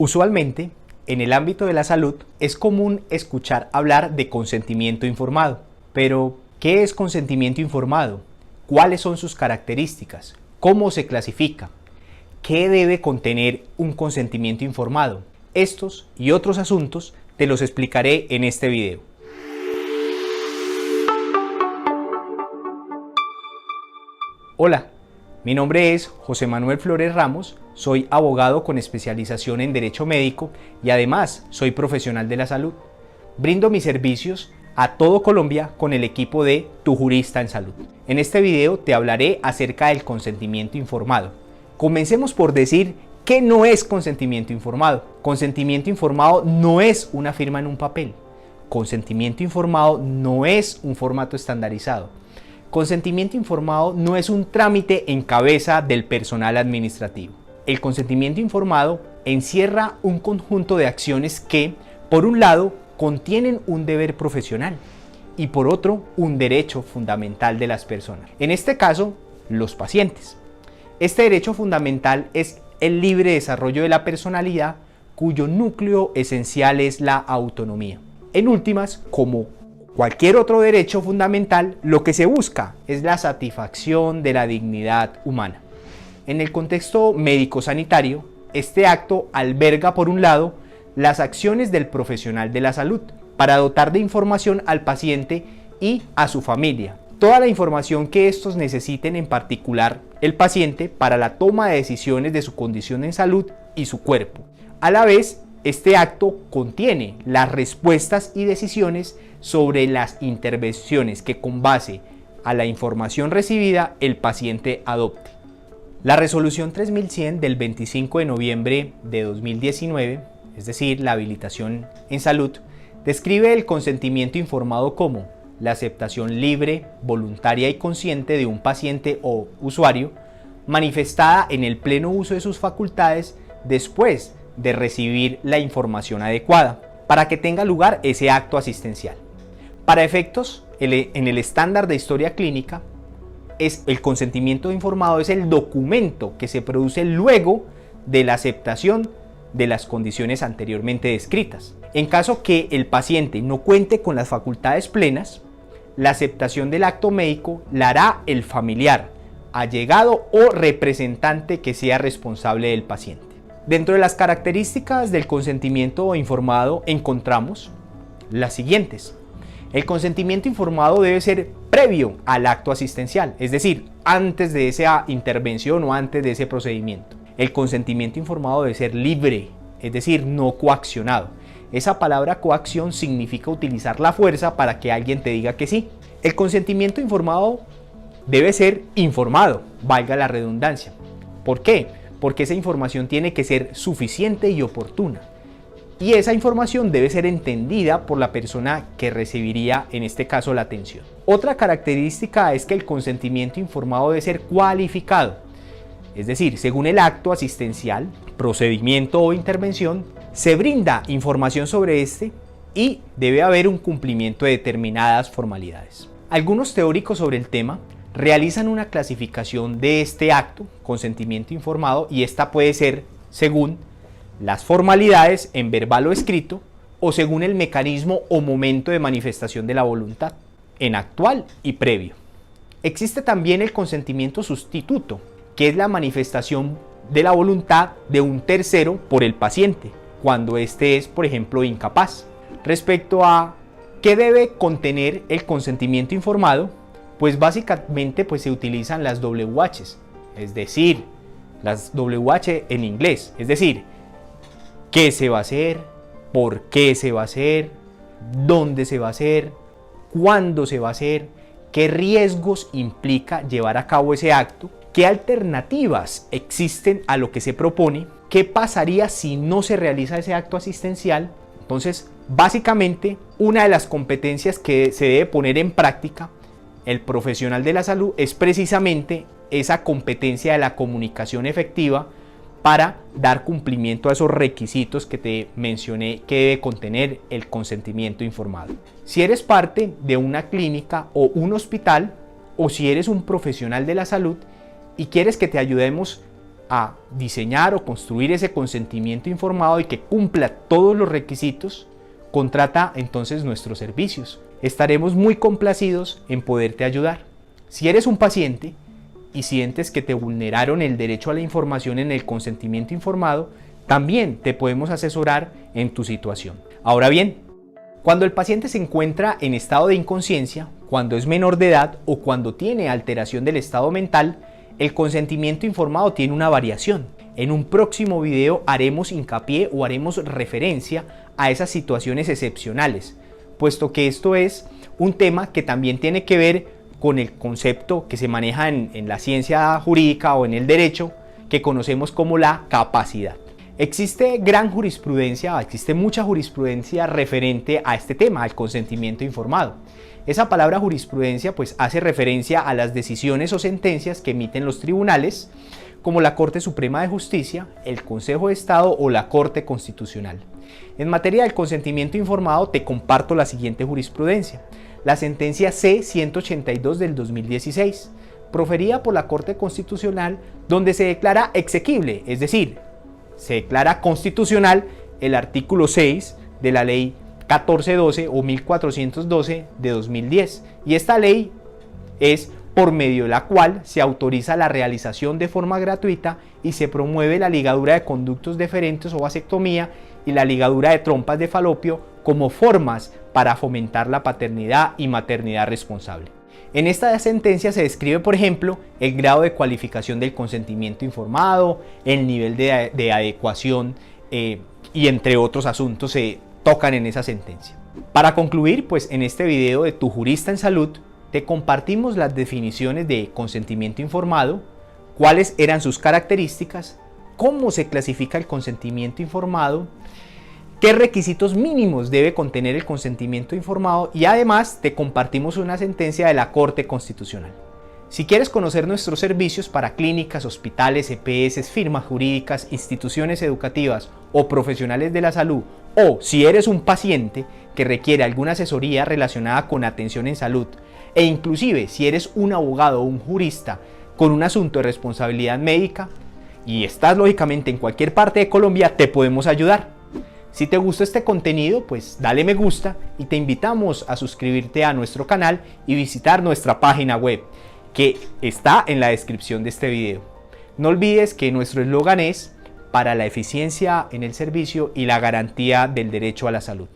Usualmente, en el ámbito de la salud, es común escuchar hablar de consentimiento informado. Pero, ¿qué es consentimiento informado? ¿Cuáles son sus características? ¿Cómo se clasifica? ¿Qué debe contener un consentimiento informado? Estos y otros asuntos te los explicaré en este video. Hola, mi nombre es José Manuel Flores Ramos, soy abogado con especialización en Derecho Médico y además soy profesional de la salud. Brindo mis servicios a todo Colombia con el equipo de Tu Jurista en Salud. En este video te hablaré acerca del consentimiento informado. Comencemos por decir ¿qué no es consentimiento informado? Consentimiento informado no es una firma en un papel. Consentimiento informado no es un formato estandarizado. Consentimiento informado no es un trámite en cabeza del personal administrativo. El consentimiento informado encierra un conjunto de acciones que, por un lado, contienen un deber profesional y por otro, un derecho fundamental de las personas. En este caso, los pacientes. Este derecho fundamental es el libre desarrollo de la personalidad, cuyo núcleo esencial es la autonomía. En últimas, como cualquier otro derecho fundamental, lo que se busca es la satisfacción de la dignidad humana. En el contexto médico-sanitario, este acto alberga, por un lado, las acciones del profesional de la salud para dotar de información al paciente y a su familia. Toda la información que estos necesiten, en particular el paciente, para la toma de decisiones de su condición en salud y su cuerpo. A la vez, este acto contiene las respuestas y decisiones sobre las intervenciones que, con base a la información recibida, el paciente adopte. La resolución 3100 del 25 de noviembre de 2019, es decir, la habilitación en salud, describe el consentimiento informado como la aceptación libre, voluntaria y consciente de un paciente o usuario, manifestada en el pleno uso de sus facultades después de recibir la información adecuada, para que tenga lugar ese acto asistencial. Para efectos, en el estándar de historia clínica, el consentimiento informado es el documento que se produce luego de la aceptación de las condiciones anteriormente descritas. En caso que el paciente no cuente con las facultades plenas, la aceptación del acto médico la hará el familiar, allegado o representante que sea responsable del paciente. Dentro de las características del consentimiento informado encontramos las siguientes. El consentimiento informado debe ser previo al acto asistencial, es decir, antes de esa intervención o antes de ese procedimiento. El consentimiento informado debe ser libre, es decir, no coaccionado. Esa palabra coacción significa utilizar la fuerza para que alguien te diga que sí. El consentimiento informado debe ser informado, valga la redundancia. ¿Por qué? Porque esa información tiene que ser suficiente y oportuna. Y esa información debe ser entendida por la persona que recibiría, en este caso, la atención. Otra característica es que el consentimiento informado debe ser cualificado. Es decir, según el acto asistencial, procedimiento o intervención, se brinda información sobre este y debe haber un cumplimiento de determinadas formalidades. Algunos teóricos sobre el tema realizan una clasificación de este acto, consentimiento informado, y esta puede ser según las formalidades en verbal o escrito, o según el mecanismo o momento de manifestación de la voluntad, en actual y previo. Existe también el consentimiento sustituto, que es la manifestación de la voluntad de un tercero por el paciente, cuando éste es, por ejemplo, incapaz. Respecto a qué debe contener el consentimiento informado, pues básicamente se utilizan las WHs, es decir, las WH en inglés, es decir, qué se va a hacer, por qué se va a hacer, dónde se va a hacer, cuándo se va a hacer, qué riesgos implica llevar a cabo ese acto, qué alternativas existen a lo que se propone, qué pasaría si no se realiza ese acto asistencial. Entonces, básicamente, una de las competencias que se debe poner en práctica el profesional de la salud es precisamente esa competencia de la comunicación efectiva para dar cumplimiento a esos requisitos que te mencioné que debe contener el consentimiento informado. Si eres parte de una clínica o un hospital, o si eres un profesional de la salud y quieres que te ayudemos a diseñar o construir ese consentimiento informado y que cumpla todos los requisitos, contrata entonces nuestros servicios. Estaremos muy complacidos en poderte ayudar. Si eres un paciente y sientes que te vulneraron el derecho a la información en el consentimiento informado, también te podemos asesorar en tu situación. Ahora bien, cuando el paciente se encuentra en estado de inconsciencia, cuando es menor de edad o cuando tiene alteración del estado mental, el consentimiento informado tiene una variación. En un próximo video haremos hincapié o haremos referencia a esas situaciones excepcionales, puesto que esto es un tema que también tiene que ver con el concepto que se maneja en la ciencia jurídica o en el derecho, que conocemos como la capacidad. Existe mucha jurisprudencia referente a este tema, al consentimiento informado. Esa palabra jurisprudencia pues hace referencia a las decisiones o sentencias que emiten los tribunales, como la Corte Suprema de Justicia, el Consejo de Estado o la Corte Constitucional. En materia del consentimiento informado te comparto la siguiente jurisprudencia. La sentencia C-182 del 2016, proferida por la Corte Constitucional, donde se declara exequible, es decir, se declara constitucional el artículo 6 de la ley 1412 o 1412 de 2010. Y esta ley es por medio de la cual se autoriza la realización de forma gratuita y se promueve la ligadura de conductos deferentes o vasectomía y la ligadura de trompas de falopio como formas para fomentar la paternidad y maternidad responsable. En esta sentencia se describe, por ejemplo, el grado de cualificación del consentimiento informado, el nivel de adecuación y entre otros asuntos se tocan en esa sentencia. Para concluir, pues en este video de Tu Jurista en Salud, te compartimos las definiciones de consentimiento informado, cuáles eran sus características, cómo se clasifica el consentimiento informado, qué requisitos mínimos debe contener el consentimiento informado y además te compartimos una sentencia de la Corte Constitucional. Si quieres conocer nuestros servicios para clínicas, hospitales, EPS, firmas jurídicas, instituciones educativas o profesionales de la salud, o si eres un paciente que requiere alguna asesoría relacionada con atención en salud, e inclusive si eres un abogado o un jurista con un asunto de responsabilidad médica y estás lógicamente en cualquier parte de Colombia, te podemos ayudar. Si te gustó este contenido, pues dale me gusta y te invitamos a suscribirte a nuestro canal y visitar nuestra página web, que está en la descripción de este video. No olvides que nuestro eslogan es para la eficiencia en el servicio y la garantía del derecho a la salud.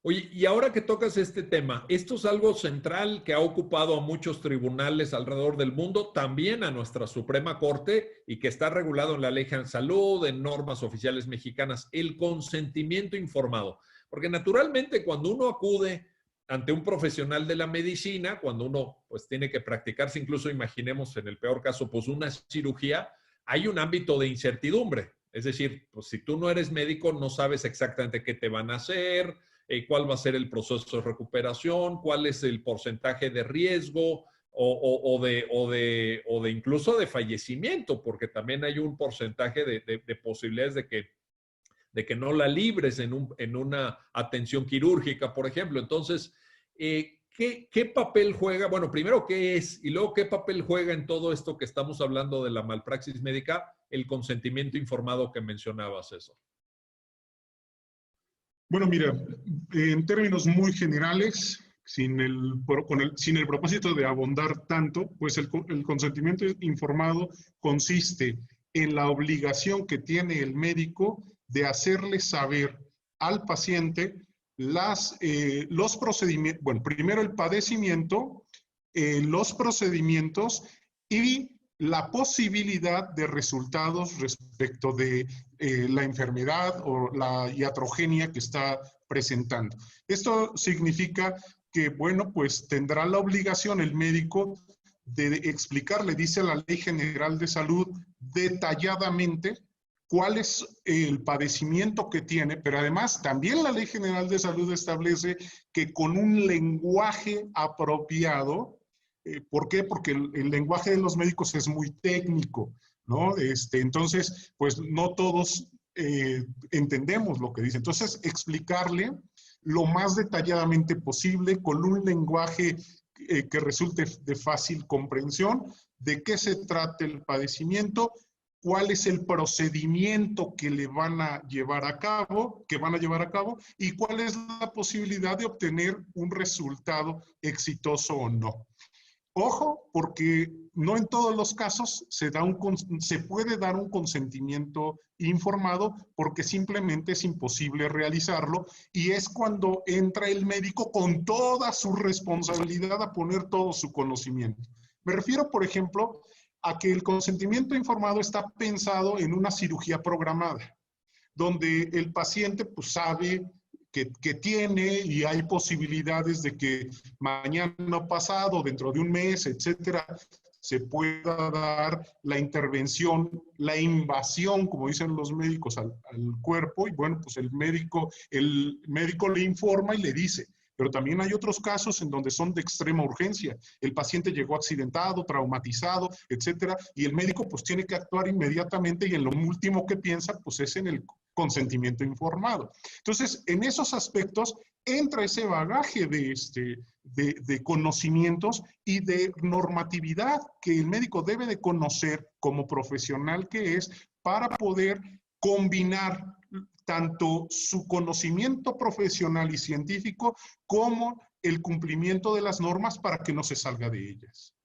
Oye, y ahora que tocas este tema, esto es algo central que ha ocupado a muchos tribunales alrededor del mundo, también a nuestra Suprema Corte, y que está regulado en la Ley General de Salud, en normas oficiales mexicanas, el consentimiento informado. Porque naturalmente cuando uno acude ante un profesional de la medicina, cuando uno pues tiene que practicarse, incluso imaginemos en el peor caso, pues una cirugía, hay un ámbito de incertidumbre. Es decir, pues si tú no eres médico, no sabes exactamente qué te van a hacer, cuál va a ser el proceso de recuperación, cuál es el porcentaje de riesgo o de incluso de fallecimiento, porque también hay un porcentaje de posibilidades de que no la libres en una atención quirúrgica, por ejemplo. Entonces, ¿qué papel juega? Bueno, primero, ¿qué es? Y luego, ¿qué papel juega en todo esto que estamos hablando de la malpraxis médica? El consentimiento informado que mencionabas, eso. Bueno, mira, en términos muy generales, sin el propósito de abondar tanto, pues el consentimiento informado consiste en la obligación que tiene el médico de hacerle saber al paciente los procedimientos, bueno, primero el padecimiento, los procedimientos y la posibilidad de resultados respecto de la enfermedad o la iatrogenia que está presentando. Esto significa que, bueno, pues tendrá la obligación el médico de explicarle, dice la Ley General de Salud, detalladamente cuál es el padecimiento que tiene, pero además también la Ley General de Salud establece que con un lenguaje apropiado. ¿Por qué? Porque el lenguaje de los médicos es muy técnico, ¿no? Entonces, pues no todos entendemos lo que dice. Entonces, explicarle lo más detalladamente posible con un lenguaje que resulte de fácil comprensión, de qué se trata el padecimiento, cuál es el procedimiento que le van a llevar a cabo, y cuál es la posibilidad de obtener un resultado exitoso o no. Ojo, porque no en todos los casos se puede dar un consentimiento informado porque simplemente es imposible realizarlo y es cuando entra el médico con toda su responsabilidad a poner todo su conocimiento. Me refiero, por ejemplo, a que el consentimiento informado está pensado en una cirugía programada, donde el paciente pues sabe que tiene y hay posibilidades de que mañana pasado, dentro de un mes, etcétera, se pueda dar la intervención, la invasión, como dicen los médicos, al cuerpo. Y bueno, pues el médico le informa y le dice. Pero también hay otros casos en donde son de extrema urgencia. El paciente llegó accidentado, traumatizado, etcétera, y el médico pues tiene que actuar inmediatamente y en lo último que piensa pues es en el consentimiento informado. Entonces, en esos aspectos entra ese bagaje de conocimientos y de normatividad que el médico debe de conocer como profesional que es para poder combinar tanto su conocimiento profesional y científico como el cumplimiento de las normas para que no se salga de ellas.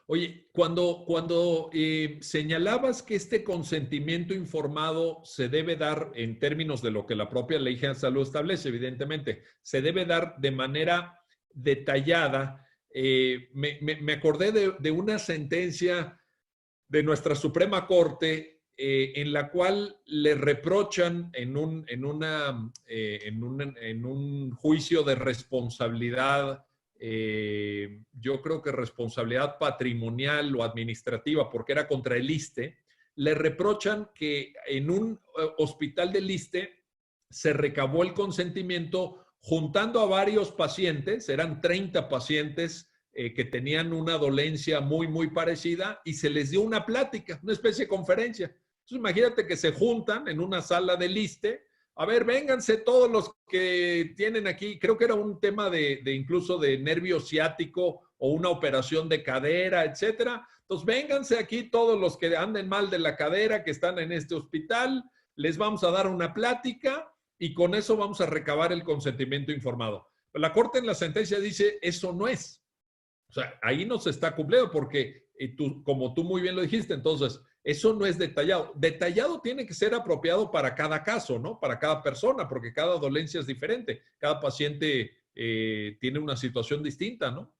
Oye, cuando señalabas que este consentimiento informado se debe dar en términos de lo que la propia Ley General de Salud establece, evidentemente, se debe dar de manera detallada. Me acordé de una sentencia de nuestra Suprema Corte en la cual le reprochan en un juicio de responsabilidad, yo creo que responsabilidad patrimonial o administrativa, porque era contra el ISSSTE, le reprochan que en un hospital del ISSSTE se recabó el consentimiento juntando a varios pacientes, eran 30 pacientes que tenían una dolencia muy parecida y se les dio una plática, una especie de conferencia. Entonces imagínate que se juntan en una sala del ISSSTE. A ver, vénganse todos los que tienen aquí, creo que era un tema de incluso de nervio ciático o una operación de cadera, etcétera. Entonces, vénganse aquí todos los que anden mal de la cadera, que están en este hospital, les vamos a dar una plática y con eso vamos a recabar el consentimiento informado. Pero la Corte en la sentencia dice, eso no es. O sea, ahí no se está cumpliendo porque, como tú muy bien lo dijiste, entonces, Eso no es detallado. Detallado tiene que ser apropiado para cada caso, ¿no? Para cada persona, porque cada dolencia es diferente. Cada paciente tiene una situación distinta, ¿no?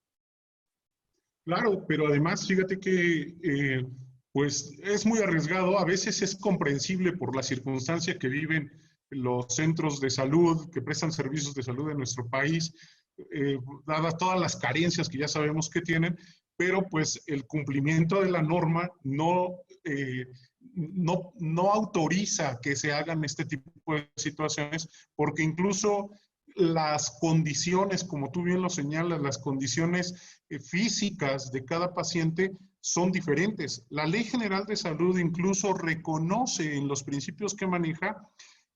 Claro, pero además fíjate que pues es muy arriesgado, a veces es comprensible por la circunstancia que viven los centros de salud, que prestan servicios de salud en nuestro país, dadas todas las carencias que ya sabemos que tienen, pero pues el cumplimiento de la norma no autoriza que se hagan este tipo de situaciones, porque incluso las condiciones, como tú bien lo señalas, las condiciones físicas de cada paciente son diferentes. La Ley General de Salud incluso reconoce en los principios que maneja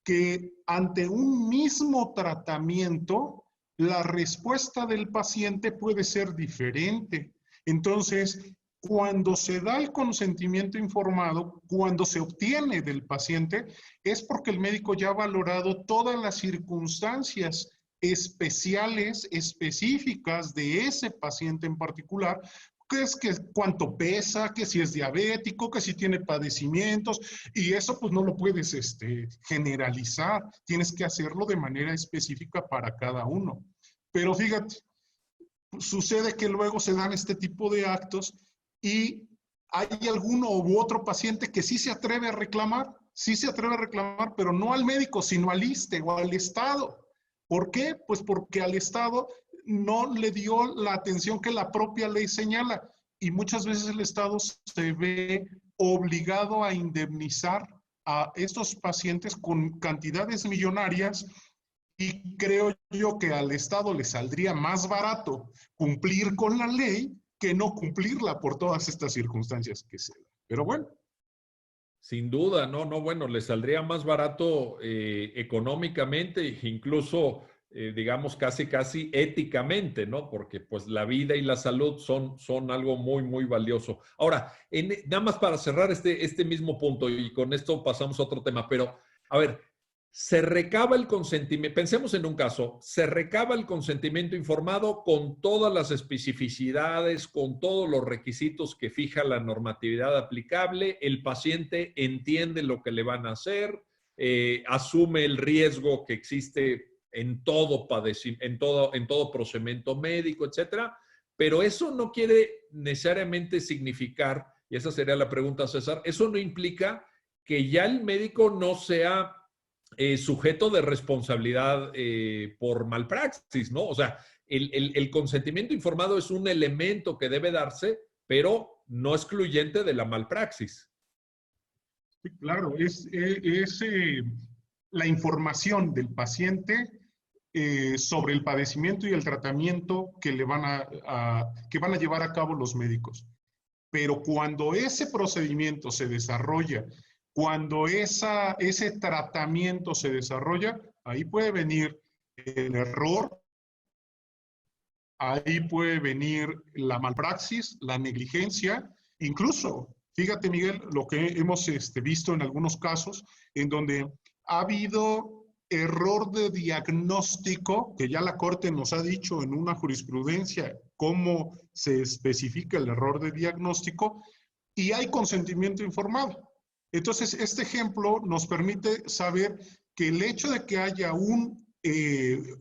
que ante un mismo tratamiento, la respuesta del paciente puede ser diferente. Entonces, cuando se da el consentimiento informado, cuando se obtiene del paciente, es porque el médico ya ha valorado todas las circunstancias especiales, específicas de ese paciente en particular, que es que cuánto pesa, que si es diabético, que si tiene padecimientos, y eso pues no lo puedes generalizar, tienes que hacerlo de manera específica para cada uno. Pero fíjate, sucede que luego se dan este tipo de actos y hay alguno u otro paciente que sí se atreve a reclamar, pero no al médico, sino al ISSSTE o al Estado. ¿Por qué? Pues porque al Estado no le dio la atención que la propia ley señala y muchas veces el Estado se ve obligado a indemnizar a estos pacientes con cantidades millonarias. Y creo yo que al Estado le saldría más barato cumplir con la ley que no cumplirla por todas estas circunstancias que se dan. Pero bueno. Sin duda, bueno, le saldría más barato económicamente, incluso, digamos, casi éticamente, ¿no? Porque pues la vida y la salud son algo muy valioso. Ahora, nada más para cerrar este mismo punto y con esto pasamos a otro tema, pero a ver, se recaba el consentimiento, pensemos en un caso, se recaba el consentimiento informado con todas las especificidades, con todos los requisitos que fija la normatividad aplicable, el paciente entiende lo que le van a hacer, asume el riesgo que existe en todo procedimiento médico, etcétera, pero eso no quiere necesariamente significar, y esa sería la pregunta, César, eso no implica que ya el médico no sea sujeto de responsabilidad por malpraxis, ¿no? O sea, el consentimiento informado es un elemento que debe darse, pero no excluyente de la malpraxis. Sí, claro, es la información del paciente sobre el padecimiento y el tratamiento que le van que van a llevar a cabo los médicos. Pero cuando ese procedimiento se desarrolla, cuando ese tratamiento se desarrolla, ahí puede venir el error, ahí puede venir la malpraxis, la negligencia, incluso, fíjate Miguel, lo que hemos visto en algunos casos, en donde ha habido error de diagnóstico, que ya la Corte nos ha dicho en una jurisprudencia cómo se especifica el error de diagnóstico, y hay consentimiento informado. Entonces, este ejemplo nos permite saber que el hecho de que haya un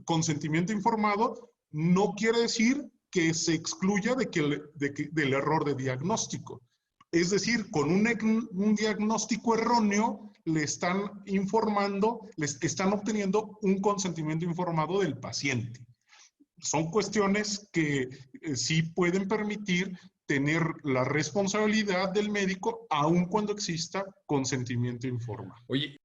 consentimiento informado no quiere decir que se excluya del error de diagnóstico. Es decir, con un diagnóstico erróneo le están informando, les están obteniendo un consentimiento informado del paciente. Son cuestiones que sí pueden permitir tener la responsabilidad del médico aun cuando exista consentimiento informado. Oye,